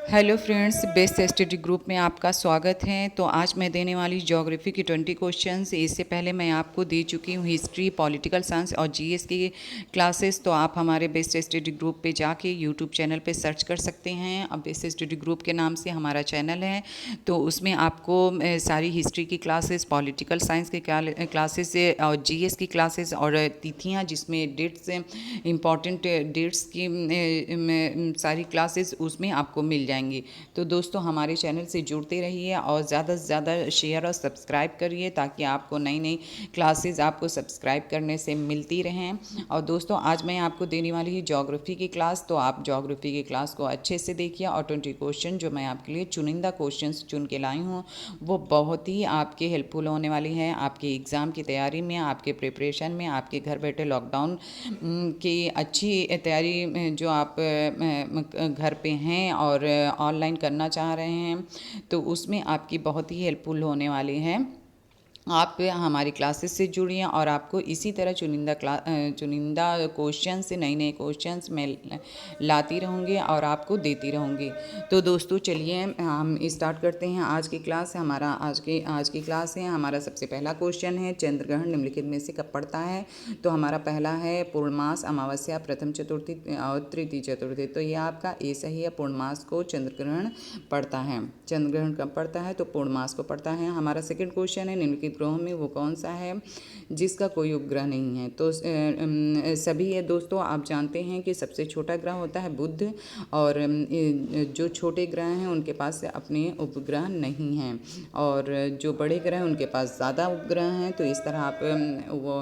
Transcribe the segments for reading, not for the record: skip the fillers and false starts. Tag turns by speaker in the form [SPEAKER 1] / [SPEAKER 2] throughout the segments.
[SPEAKER 1] Hello friends, best study group में आपका स्वागत है। तो आज मैं देने वाली ज्योग्राफी की 20 क्वेश्चंस। इससे पहले मैं आपको दे चुकी हूँ हिस्ट्री, पॉलिटिकल साइंस और जीएस की क्लासेस। तो आप हमारे बेस्ट स्टडी ग्रुप पे जाके यूट्यूब चैनल पे सर्च कर सकते हैं। अब बेस्ट स्टडी ग्रुप के नाम से हमारा चैनल है, तो उसमें आपको सारी हिस्ट्री की क्लासेस, पॉलिटिकल साइंस की क्लासेस और जीएस की क्लासेस और तिथियाँ जिसमें डेट्स, इम्पॉर्टेंट डेट्स की सारी क्लासेस उसमें आपको मिल जाएंगी। तो दोस्तों, हमारे चैनल से जुड़ते रहिए और ज़्यादा से ज़्यादा शेयर और सब्सक्राइब करिए ताकि आपको नई नई क्लासेस आपको सब्सक्राइब करने से मिलती रहें। और दोस्तों, आज मैं आपको देने वाली ही ज्योग्राफी की क्लास, तो आप ज्योग्राफी की क्लास को अच्छे से देखिए। और 20 क्वेश्चन जो मैं आपके लिए चुनिंदा क्वेश्चन चुन के लाई हूँ वो बहुत ही आपके हेल्पफुल होने वाली हैं आपके एग्ज़ाम की तैयारी में, आपके प्रिपरेशन में, आपके घर बैठे लॉकडाउन की अच्छी तैयारी जो आप घर पे हैं और ऑनलाइन करना चाह रहे हैं, तो उसमें आपकी बहुत ही हेल्पफुल होने वाली है। आप हमारी क्लासेस से जुड़िए और आपको इसी तरह चुनिंदा क्वेश्चन से नए नए क्वेश्चंस मैं लाती रहूँगी और आपको देती रहूँगी। तो दोस्तों, चलिए हम स्टार्ट करते हैं आज की क्लास। हमारा आज की क्लास है। हमारा सबसे पहला क्वेश्चन है, चंद्रग्रहण निम्नलिखित में से कब पड़ता है? तो हमारा पहला है पूर्णमास, अमावस्या, प्रथम चतुर्थी और तृतीय चतुर्थी। तो ये आपका ए सही है। पूर्णमास को चंद्रग्रहण पड़ता है। चंद्रग्रहण कब पड़ता है? तो पूर्णमास को पड़ता है। हमारा सेकंड क्वेश्चन है, निम्नलिखित ग्रहों में वो कौन सा है जिसका कोई उपग्रह नहीं है? तो सभी है दोस्तों, आप जानते हैं कि सबसे छोटा ग्रह होता है बुध, और जो छोटे ग्रह हैं उनके पास अपने उपग्रह नहीं हैं, और जो बड़े ग्रह हैं उनके पास ज़्यादा उपग्रह हैं। तो इस तरह आप वो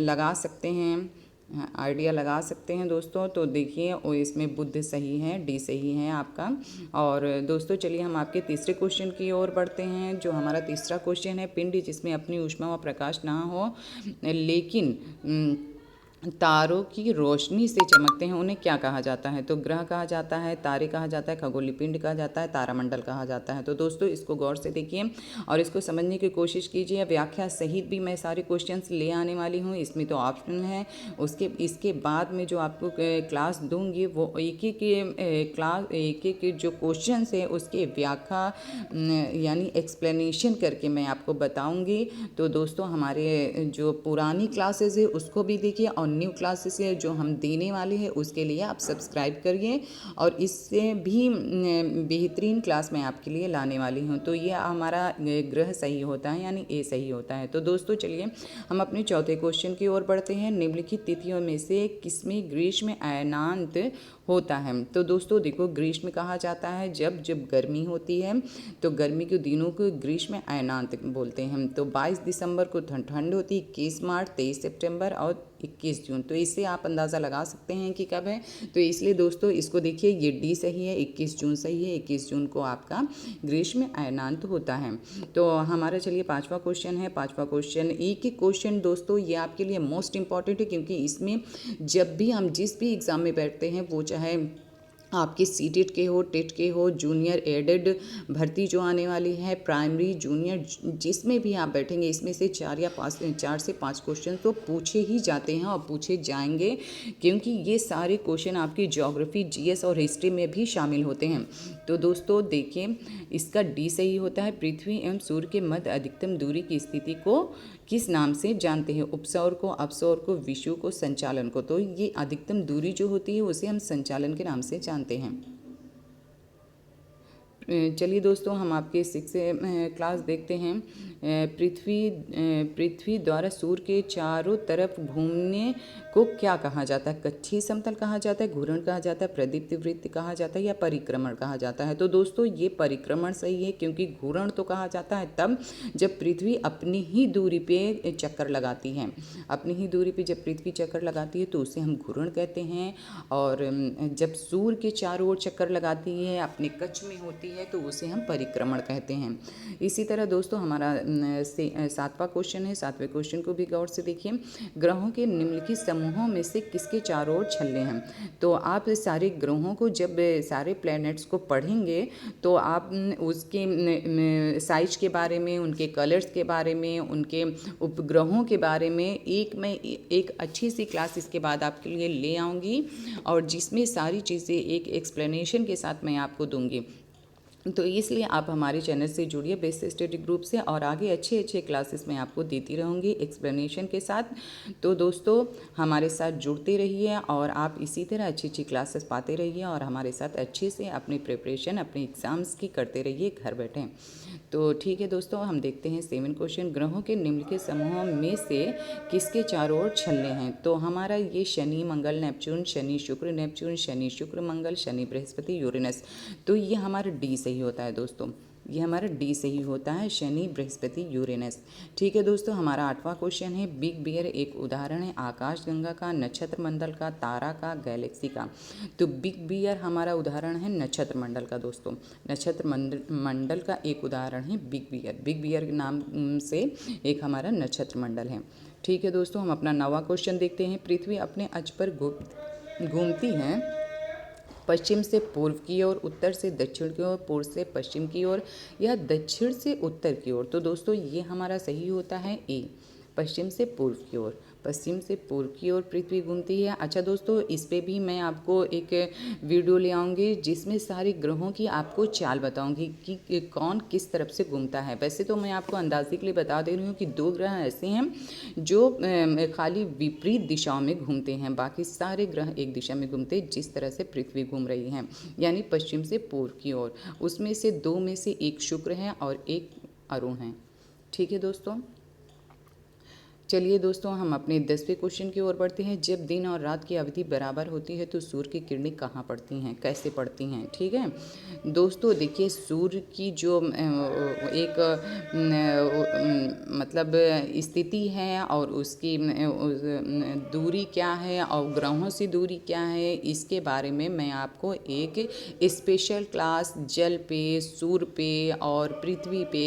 [SPEAKER 1] लगा सकते हैं, आइडिया लगा सकते हैं दोस्तों। तो देखिए, और इसमें बुध सही है, डी सही है आपका। और दोस्तों, चलिए हम आपके तीसरे क्वेश्चन की ओर बढ़ते हैं। जो हमारा तीसरा क्वेश्चन है, पिंड जिसमें अपनी ऊष्मा व प्रकाश ना हो लेकिन तारों की रोशनी से चमकते हैं, उन्हें क्या कहा जाता है? तो ग्रह कहा जाता है, तारे कहा जाता है, खगोलीय पिंड कहा जाता है, तारामंडल कहा जाता है। तो दोस्तों, इसको गौर से देखिए और इसको समझने की कोशिश कीजिए। व्याख्या सहित भी मैं सारे क्वेश्चंस ले आने वाली हूँ। इसमें तो ऑप्शन है, इसके बाद में जो आपको क्लास दूंगी वो एक एक जो क्वेश्चन है उसके व्याख्या यानी एक्सप्लेनेशन करके मैं आपको बताऊंगी। तो दोस्तों, हमारे जो पुरानी क्लासेस है उसको भी देखिए और न्यू क्लासेस है जो हम देने वाले हैं उसके लिए आप सब्सक्राइब करिए, और इससे भी बेहतरीन क्लास मैं आपके लिए लाने वाली हूँ। तो ये हमारा ग्रह सही होता है यानी ए सही होता है। तो दोस्तों, चलिए हम अपने चौथे क्वेश्चन की ओर बढ़ते हैं। निम्नलिखित तिथियों में से किसमें ग्रीष्म अयनांत होता है? तो दोस्तों देखो, ग्रीष्म कहा जाता है जब जब गर्मी होती है, तो गर्मी के दिनों को ग्रीष्म अयनांत बोलते हैं। तो 22 दिसंबर को ठंड होती है, 21 मार्च, 23 सितंबर और 21 जून। तो इससे आप अंदाज़ा लगा सकते हैं कि कब है। तो इसलिए दोस्तों, इसको देखिए, ये डी सही है, 21 जून सही है। 21 जून को आपका ग्रीष्म अयनांत होता है। तो हमारा चलिए पांचवा क्वेश्चन है। पांचवा क्वेश्चन, एक एक क्वेश्चन दोस्तों ये आपके लिए मोस्ट इंपॉर्टेंट है, क्योंकि इसमें जब भी हम जिस भी एग्ज़ाम में बैठते हैं, वो चाहे आपके सीटेट के हो, टेट के हो, जूनियर एडेड भर्ती जो आने वाली है, प्राइमरी जूनियर, जिसमें भी आप बैठेंगे, इसमें से 4 से 5 क्वेश्चन तो पूछे ही जाते हैं और पूछे जाएंगे, क्योंकि ये सारे क्वेश्चन आपकी ज्योग्राफी, जीएस और हिस्ट्री में भी शामिल होते हैं। तो दोस्तों देखिए, इसका डी सही होता है। पृथ्वी एवं सूर्य के मध्य अधिकतम दूरी की स्थिति को किस नाम से जानते हैं? उपसौर को, अपसौर को, विषुव को, संचालन को। तो ये अधिकतम दूरी जो होती है उसे हम संचालन के नाम से जानते हैं। चलिए दोस्तों, हम आपके 6 क्लास देखते हैं। पृथ्वी द्वारा सूर्य के चारों तरफ घूमने को क्या कहा जाता है? कक्षीय समतल कहा जाता है, घूर्ण कहा जाता है, प्रदीप्त वृत्त कहा जाता है, या परिक्रमण कहा जाता है? तो दोस्तों, ये परिक्रमण सही है, क्योंकि घूर्ण तो कहा जाता है तब जब पृथ्वी अपनी ही दूरी पे चक्कर लगाती है। अपनी ही दूरी पे जब पृथ्वी चक्कर लगाती है तो उसे हम घूर्ण कहते हैं। और जब सूर्य के चारों ओर चक्कर लगाती है, अपने कक्ष में होती है तो उसे हम परिक्रमण कहते हैं। इसी तरह दोस्तों हमारा 7वां क्वेश्चन है। 7वें क्वेश्चन को भी गौर से देखिए। ग्रहों के निम्नलिखित समूहों में से किसके चारों ओर छल्ले हैं? तो आप सारे ग्रहों को जब सारे प्लैनेट्स को पढ़ेंगे तो आप उसके साइज के बारे में, उनके कलर्स के बारे में, उनके उपग्रहों के बारे में एक अच्छी सी क्लास इसके बाद आपके लिए ले आऊँगी और जिसमें सारी चीज़ें एक एक्सप्लेनेशन के साथ मैं आपको दूंगी। तो इसलिए आप हमारे चैनल से जुड़िए बेस्ट स्टडी ग्रुप से, और आगे अच्छे अच्छे क्लासेस मैं आपको देती रहूँगी एक्सप्लेनेशन के साथ। तो दोस्तों हमारे साथ जुड़ते रहिए और आप इसी तरह अच्छी अच्छी क्लासेस पाते रहिए और हमारे साथ अच्छे से अपनी प्रिपरेशन अपने एग्ज़ाम्स की करते रहिए घर बैठे। तो ठीक है दोस्तों, हम देखते हैं 7 क्वेश्चन। ग्रहों के निम्नलिखित समूहों में से किसके चारों ओर छल्ले हैं? तो हमारा ये शनि, मंगल, नेपच्यून, शनि शुक्र नेपच्यून, शनि शुक्र मंगल, शनि बृहस्पति, यूरेनस। तो ये हमारा डी सही होता है दोस्तों, ये हमारा डी सही होता है, शनि बृहस्पति यूरेनस। ठीक है दोस्तों, हमारा 8वां क्वेश्चन है। बिग बियर एक उदाहरण है आकाशगंगा का, नक्षत्र मंडल का, तारा का, गैलेक्सी का। तो बिग बियर हमारा उदाहरण है नक्षत्र मंडल का दोस्तों। नक्षत्र मंडल का एक उदाहरण है बिग बियर। बिग बियर के नाम से एक हमारा नक्षत्र मंडल है। ठीक है दोस्तों, हम अपना 9वां क्वेश्चन देखते हैं। पृथ्वी अपने अक्ष पर घूमती है पश्चिम से पूर्व की ओर, उत्तर से दक्षिण की ओर, पूर्व से पश्चिम की ओर, या दक्षिण से उत्तर की ओर। तो दोस्तों ये हमारा सही होता है ए, पश्चिम से पूर्व की ओर। पश्चिम से पूर्व की ओर पृथ्वी घूमती है। अच्छा दोस्तों, इस पे भी मैं आपको एक वीडियो ले आऊँगी जिसमें सारे ग्रहों की आपको चाल बताऊँगी कि कौन किस तरफ से घूमता है। वैसे तो मैं आपको अंदाजे के लिए बता दे रही हूँ कि 2 ग्रह ऐसे हैं जो खाली विपरीत दिशाओं में घूमते हैं, बाकी सारे ग्रह एक दिशा में घूमते हैं जिस तरह से पृथ्वी घूम रही है, यानी पश्चिम से पूर्व की ओर। उसमें से 2 में से एक शुक्र है और एक अरुण है। ठीक है दोस्तों, चलिए दोस्तों हम अपने 10वें क्वेश्चन की ओर बढ़ते हैं। जब दिन और रात की अवधि बराबर होती है तो सूर्य की किरणें कहाँ पड़ती हैं, कैसे पड़ती हैं? ठीक है दोस्तों, देखिए सूर्य की जो एक मतलब स्थिति है और उसकी दूरी क्या है और ग्रहों से दूरी क्या है, इसके बारे में मैं आपको एक स्पेशल क्लास जल पे, सूर्य पे और पृथ्वी पे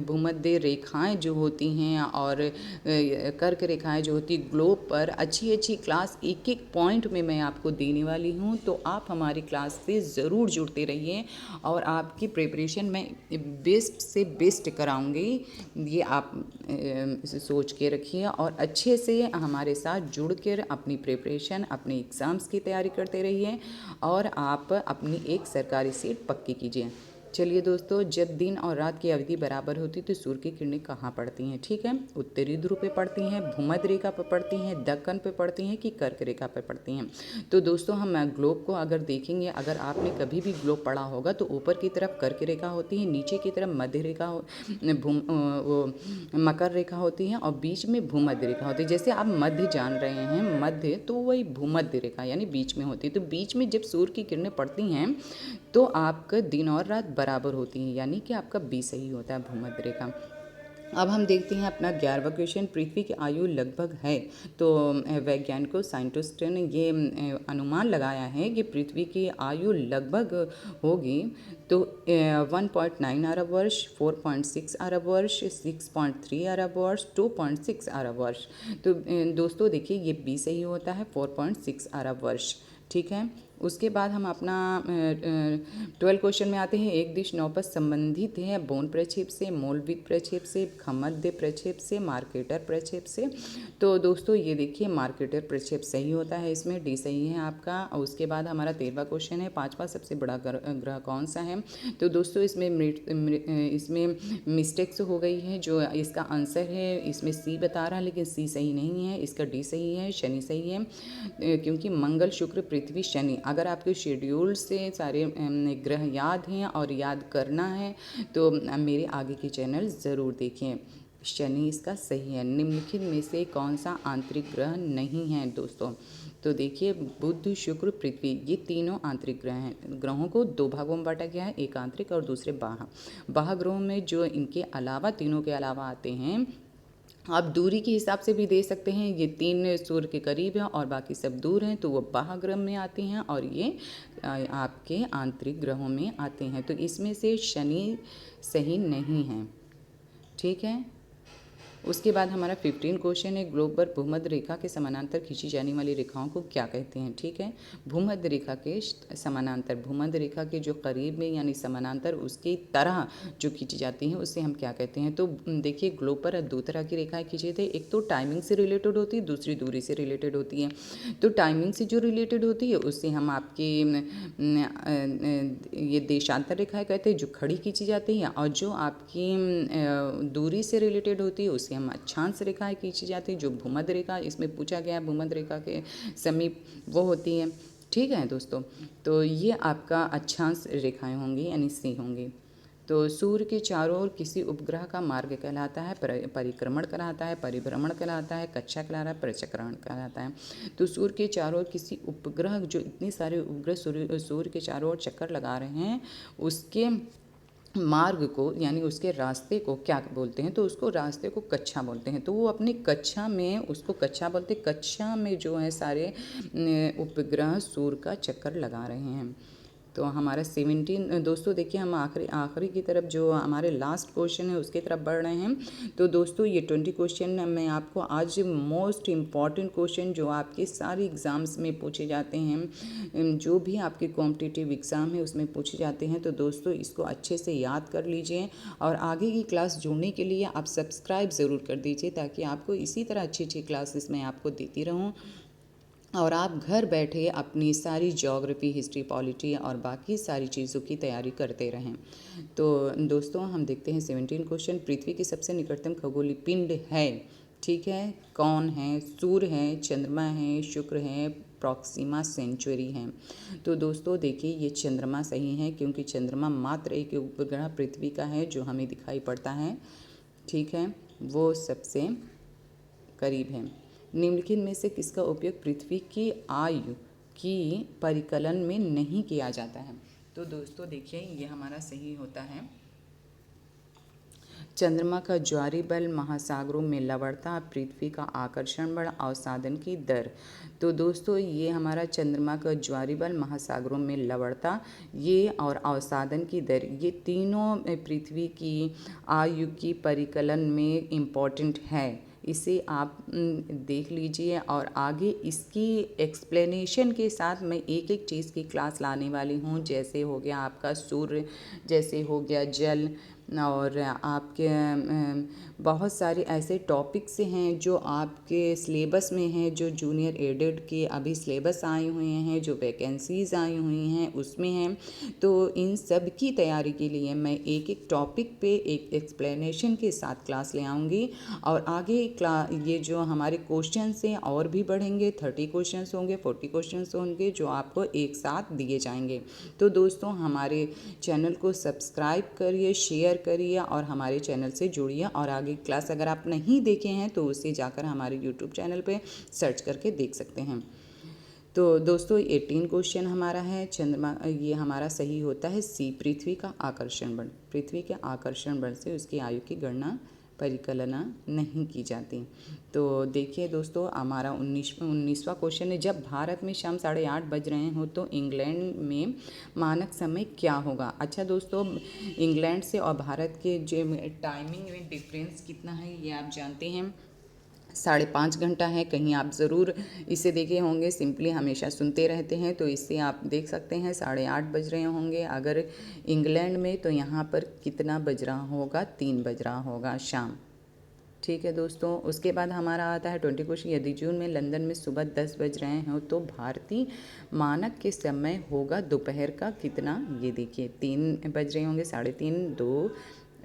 [SPEAKER 1] भूमध्य रेखाएं जो होती हैं और कर्क रेखाएं जो होती ग्लोब पर अच्छी अच्छी क्लास एक एक पॉइंट में मैं आपको देने वाली हूं। तो आप हमारी क्लास से ज़रूर जुड़ते रहिए और आपकी प्रिपरेशन मैं बेस्ट से बेस्ट कराऊंगी, ये आप इसे सोच के रखिए और अच्छे से हमारे साथ जुड़ कर अपनी प्रिपरेशन अपने एग्ज़ाम्स की तैयारी करते रहिए और आप अपनी एक सरकारी सीट पक्की कीजिए। चलिए दोस्तों, जब दिन और रात की अवधि बराबर होती तो सूर्य की किरणें कहाँ पड़ती हैं? ठीक है, उत्तरी ध्रुव पे पड़ती हैं, भूमध्य रेखा पे पड़ती हैं, दक्कन पे पड़ती हैं कि कर्क रेखा पे पड़ती हैं। तो दोस्तों हम ग्लोब को अगर देखेंगे, अगर आपने कभी भी ग्लोब पढ़ा होगा तो ऊपर की तरफ कर्क रेखा होती है, नीचे की तरफ मध्य रेखा मकर रेखा होती है और बीच में भूमध्य रेखा होती है। जैसे आप मध्य जान रहे हैं, मध्य तो वही भूमध्य रेखा यानी बीच में होती है। तो बीच में जब सूर्य की किरणें पड़ती हैं तो आपका दिन और रात बराबर होती हैं, यानी कि आपका बी सही होता है, भूमध्य रेखा। अब हम देखते हैं अपना 11वां क्वेश्चन। पृथ्वी की आयु लगभग है, तो वैज्ञानिकों साइंटिस्ट ने ये अनुमान लगाया है कि पृथ्वी की आयु लगभग होगी तो 1.9 अरब वर्ष, 4.6 अरब वर्ष, 6.3 अरब वर्ष, 2.6 अरब वर्ष। तो दोस्तों देखिए ये बी सही होता है, 4.6 अरब वर्ष। ठीक है, उसके बाद हम अपना 12 क्वेश्चन में आते हैं। एक दिश नौपथ संबंधित है बोन प्रक्षेप से, मौलविक प्रक्षेप से, खमध्य प्रक्षेप से, मार्केटर प्रक्षेप से। तो दोस्तों ये देखिए मार्केटर प्रक्षेप सही होता है, इसमें डी सही है आपका। और उसके बाद हमारा 13वां क्वेश्चन है, 5वां सबसे बड़ा ग्रह कौन सा है? तो दोस्तों इसमें मिस्टेक्स हो गई है, जो इसका आंसर है इसमें सी बता रहा है लेकिन सी सही नहीं है, इसका डी सही है, शनि सही है, क्योंकि मंगल शुक्र पृथ्वी शनि। अगर आपके शेड्यूल से सारे ग्रह याद हैं और याद करना है तो मेरे आगे के चैनल ज़रूर देखें। शनि इसका सही है। निम्नलिखित में से कौन सा आंतरिक ग्रह नहीं है दोस्तों? तो देखिए बुध शुक्र पृथ्वी ये तीनों आंतरिक ग्रह हैं। ग्रहों को 2 भागों में बांटा गया है, एक आंतरिक और दूसरे बाह्य। बाह्य ग्रहों में जो इनके अलावा तीनों के अलावा आते हैं आप दूरी के हिसाब से भी दे सकते हैं, ये 3 सूर्य के करीब हैं और बाकी सब दूर हैं, तो वो बाह्य में आती हैं और ये आपके आंतरिक ग्रहों में आते हैं। तो इसमें से शनि सही नहीं है, ठीक है। उसके बाद हमारा 15 क्वेश्चन है, ग्लोब पर भूमध्य रेखा के समानांतर खींची जाने वाली रेखाओं को क्या कहते हैं, ठीक है। भूमध्य रेखा के समानांतर, भूमध्य रेखा के जो करीब में यानी समानांतर उसकी तरह जो खींची जाती हैं उससे हम क्या कहते हैं। तो देखिए ग्लोब पर 2 तरह की रेखाएं खींचे थे, एक तो टाइमिंग से रिलेटेड होती है, दूसरी दूरी से रिलेटेड होती है। तो टाइमिंग से जो रिलेटेड होती है उससे हम आपकी ये देशांतर रेखाएं कहते हैं जो खड़ी खींची जाती हैं, और जो आपकी दूरी से रिलेटेड होती है उससे हम अक्षांश रेखाएं खींची जाती है। जो भूमध्य रेखा इसमें पूछा गया है भूमध्य रेखा के समीप वो होती है, ठीक है दोस्तों। तो ये आपका अक्षांश रेखाएं होंगी यानी सी होंगी। तो सूर्य के चारों ओर किसी उपग्रह का मार्ग कहलाता है, परिक्रमण कहलाता है, परिभ्रमण कहलाता है, कक्षा कहलाता है, परिचक्रण कहलाता है। तो सूर्य के चारों ओर किसी उपग्रह, जो इतने सारे उपग्रह सूर्य के चारों ओर चक्कर लगा रहे हैं, उसके मार्ग को यानी उसके रास्ते को क्या बोलते हैं, तो उसको रास्ते को कक्षा बोलते हैं। तो वो अपनी कक्षा में उसको कक्षा बोलते हैं, कक्षा में जो है सारे उपग्रह सूर्य का चक्कर लगा रहे हैं। तो हमारा 17 दोस्तों देखिए हम आखिरी की तरफ जो हमारे लास्ट क्वेश्चन है उसकी तरफ बढ़ रहे हैं। तो दोस्तों ये 20 क्वेश्चन मैं आपको आज मोस्ट इम्पॉर्टेंट क्वेश्चन जो आपके सारे एग्ज़ाम्स में पूछे जाते हैं, जो भी आपके कॉम्पिटिटिव एग्ज़ाम है उसमें पूछे जाते हैं। तो दोस्तों इसको अच्छे से याद कर लीजिए और आगे की क्लास जुड़ने के लिए आप सब्सक्राइब ज़रूर कर दीजिए, ताकि आपको इसी तरह अच्छी अच्छी क्लासेस मैं आपको देती रहूँ और आप घर बैठे अपनी सारी ज्योग्राफी, हिस्ट्री, पॉलिटी और बाकी सारी चीज़ों की तैयारी करते रहें। तो दोस्तों हम देखते हैं 17 क्वेश्चन। पृथ्वी की सबसे निकटतम खगोलीय पिंड है, ठीक है, कौन है? सूर्य है, चंद्रमा है, शुक्र है, प्रॉक्सिमा सेंचुरी है। तो दोस्तों देखिए ये चंद्रमा सही है, क्योंकि चंद्रमा मात्र एक उपग्रह पृथ्वी का है जो हमें दिखाई पड़ता है, ठीक है, वो सबसे करीब है। निम्नलिखित में से किसका उपयोग पृथ्वी की आयु की परिकलन में नहीं किया जाता है? तो दोस्तों देखिए ये हमारा सही होता है। चंद्रमा का ज्वारीय बल, महासागरों में लवणता, पृथ्वी का आकर्षण बल, अवसादन की दर। तो दोस्तों ये हमारा चंद्रमा का ज्वारीय बल, महासागरों में लवणता, ये और अवसादन की दर, ये तीनों पृथ्वी की आयु की परिकलन में इम्पॉर्टेंट है। इसे आप देख लीजिए और आगे इसकी एक्सप्लेनेशन के साथ मैं एक एक चीज़ की क्लास लाने वाली हूँ। जैसे हो गया आपका सूर्य, जैसे हो गया जल, और आपके बहुत सारे ऐसे टॉपिक्स हैं जो आपके सिलेबस में हैं, जो जूनियर एडेड के अभी सिलेबस आए हुए हैं, जो वैकेंसीज़ आई हुई हैं उसमें हैं। तो इन सब की तैयारी के लिए मैं एक एक टॉपिक पे एक एक्सप्लेनेशन के साथ क्लास ले आऊँगी और आगे ये जो हमारे क्वेश्चंस हैं और भी बढ़ेंगे, 30 क्वेश्चंस होंगे, 40 क्वेश्चंस होंगे जो आपको एक साथ दिए जाएंगे। तो दोस्तों हमारे चैनल को सब्सक्राइब करिए, शेयर करिए और हमारे चैनल से जुड़िए। और आगे क्लास अगर आप नहीं देखे हैं तो उसे जाकर हमारे यूट्यूब चैनल पे सर्च करके देख सकते हैं। तो दोस्तों 18 क्वेश्चन हमारा है, चंद्रमा, ये हमारा सही होता है सी, पृथ्वी का आकर्षण बल। पृथ्वी के आकर्षण बल से उसकी आयु की गणना, परिकलना नहीं की जाती। तो देखिए दोस्तों हमारा 19वां क्वेश्चन है, जब भारत में शाम 8:30 बज रहे हो तो इंग्लैंड में मानक समय क्या होगा? अच्छा दोस्तों इंग्लैंड से और भारत के जो टाइमिंग में डिफरेंस कितना है ये आप जानते हैं, 5.5 घंटा है। कहीं आप ज़रूर इसे देखे होंगे, सिंपली हमेशा सुनते रहते हैं तो इससे आप देख सकते हैं 8:30 बज रहे होंगे अगर इंग्लैंड में, तो यहाँ पर कितना बज रहा होगा? 3 बज रहा होगा शाम, ठीक है दोस्तों। उसके बाद हमारा आता है 20 क्वेश्चन, यदि जून में लंदन में सुबह 10 बज रहे हो तो भारतीय मानक के समय होगा दोपहर का कितना? ये देखिए 3 बज रहे होंगे, 3:30, 2,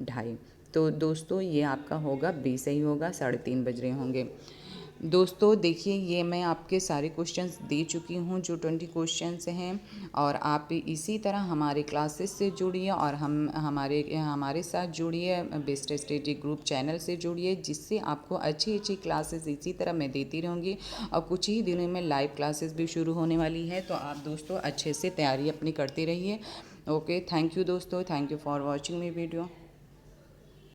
[SPEAKER 1] 2:30। तो दोस्तों ये आपका होगा बी सही होगा, 3:30 बज रहे होंगे। दोस्तों देखिए ये मैं आपके सारे क्वेश्चंस दे चुकी हूँ जो 20 क्वेश्चंस हैं, और आप इसी तरह हमारे क्लासेस से जुड़िए और हमारे साथ जुड़िए, बेस्ट स्टडी ग्रुप चैनल से जुड़िए, जिससे आपको अच्छी अच्छी क्लासेस इसी तरह मैं देती रहूँगी। और कुछ ही दिनों में लाइव क्लासेस भी शुरू होने वाली है, तो आप दोस्तों अच्छे से तैयारी अपनी करते रहिए। ओके, थैंक यू दोस्तों, thank you for watching my video.